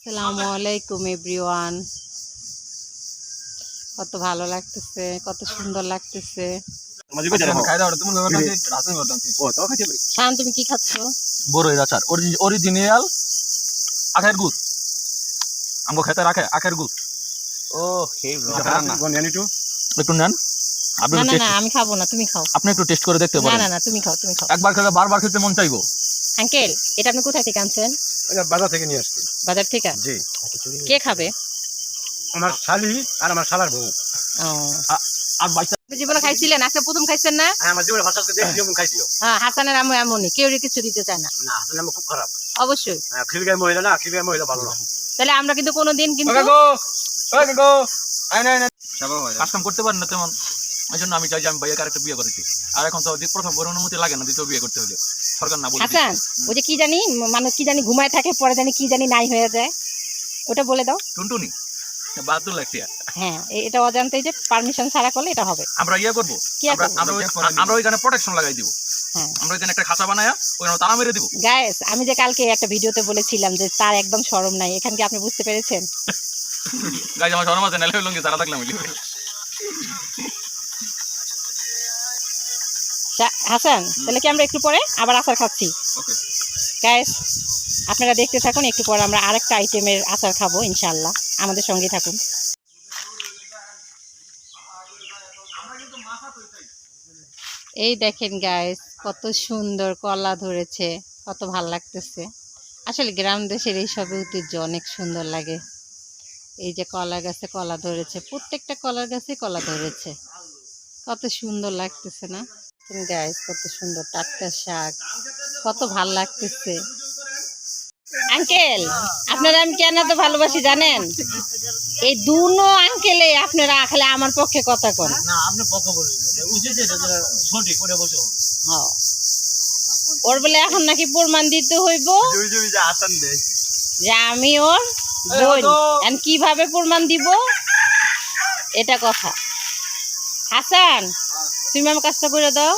আসসালামু আলাইকুম এভরিওয়ান। কত ভালো লাগতেছে, কত সুন্দর লাগতেছে। শান, তুমি কি খাচ্ছ? বড়ইর আচার, অরিজিনাল আখের গুড়। আমগো খেতে রাখে আখের গুড়। ও হে একটু নেন। আপনি না না টেস্ট, না, আমি খাবো না, তুমি খাও। আপনি একটু টেস্ট করে দেখতে না পারেন। না না, তুমি খাও, তুমি খাও। একবার খেলে বারবার খেতে মন চাইবো। আঙ্কেল, এটা আপনি কোথা থেকে আনছেন? এটা বাজার থেকে নিয়ে আসছি। বাজার থেকে? জি, কে খাবে? আমার শালি আর আমার শালার বউ। ও, আর বাইসা আপনি জীবনে খাইছিলেন, আজকে প্রথম খাইছেন না? হ্যাঁ, আমার জীবনে ভাষা দেখি যেমন খাইছিও। হ্যাঁ, হাসানের আম্মু এমনই, কেউ কিছু দিতে চায় না। না, আসলে আমার খুব খারাপ। অবশ্যই। হ্যাঁ, খিলগায় মহিলা না, খিলগায় মহিলা ভালো না। তাহলে আমরা কিন্তু কোনোদিন কিন্তু কাজ কাম করতে পারেন না তেমন, ওই জন্য আমি চাই যে আমি ভাইয়াকে আরেকটা বিয়ে করেছি। আর এখন তো প্রথম বড় অনুমতি লাগে না, দ্বিতীয় বিয়ে করতে হলে সরকার না বলে। হাসান, ওই যে কি জানি মানুষ কি জানি ঘুমায় থাকে, পরে জানি কি জানি নাই হয়ে যায়, ওটা বলে দাও। টুনটুনি 72 লাখ টাকা। হ্যাঁ, এটা অজান্তেই যে পারমিশন ছাড়া করলে এটা হবে। আমরা ইয়ে করবো, কি আর করবো? আমরা ওইখানে প্রোটেকশন লাগাই দিব। হ্যাঁ আমরা ওইখানে একটা খাঁচা বানায়া ওইখানে তালা মেরে দিব। গাইস, আমি যে কালকে একটা ভিডিওতে বলেছিলাম যে তার একদম শরম নাই, এখান কি আপনি বুঝতে পেরেছেন? গাইজ আমার শরম আছে, নালে লঙ্গি তারা থাকলাম। হাসান, তাহলে কি আমরা একটু পরে আবার আচার খাচ্ছি? ওকে গাইস, আপনারা দেখতে থাকুন, একটু পরে আমরা আরেকটা আইটেমের আচার খাবো ইনশাআল্লাহ। আমাদের সঙ্গে থাকুন। এই দেখেন গাইস, কত সুন্দর কলা ধরেছে, কত ভাল লাগতেছে। আসলে গ্রাম দেশের এইসব ঐতিহ্য অনেক সুন্দর লাগে। এই যে কলা গাছে কলা ধরেছে, প্রত্যেকটা কলার গাছে কলা ধরেছে, কত সুন্দর লাগতেছে না গাইস? কত সুন্দর টাটকা শাক, কত ভাল লাগতেছে। আঙ্কেল, আপনারা আমি কেন এত ভালোবাসি জানেন? এই দুনো আঙ্কেলে আপনারা খালি আমার পক্ষে কথা কন। না, আপনি পক্ষ বলেন, উচিত এটা সঠিক করে বলতে হবে। হ্যাঁ, ওর বলে এখন নাকি প্রমাণ দিতে হইব যে হাসান দেয় যে আমি ওর বোন। এখন কিভাবে প্রমাণ দিব এটা কথা। হাসান, তুমি আমার কাজটা করে দাও।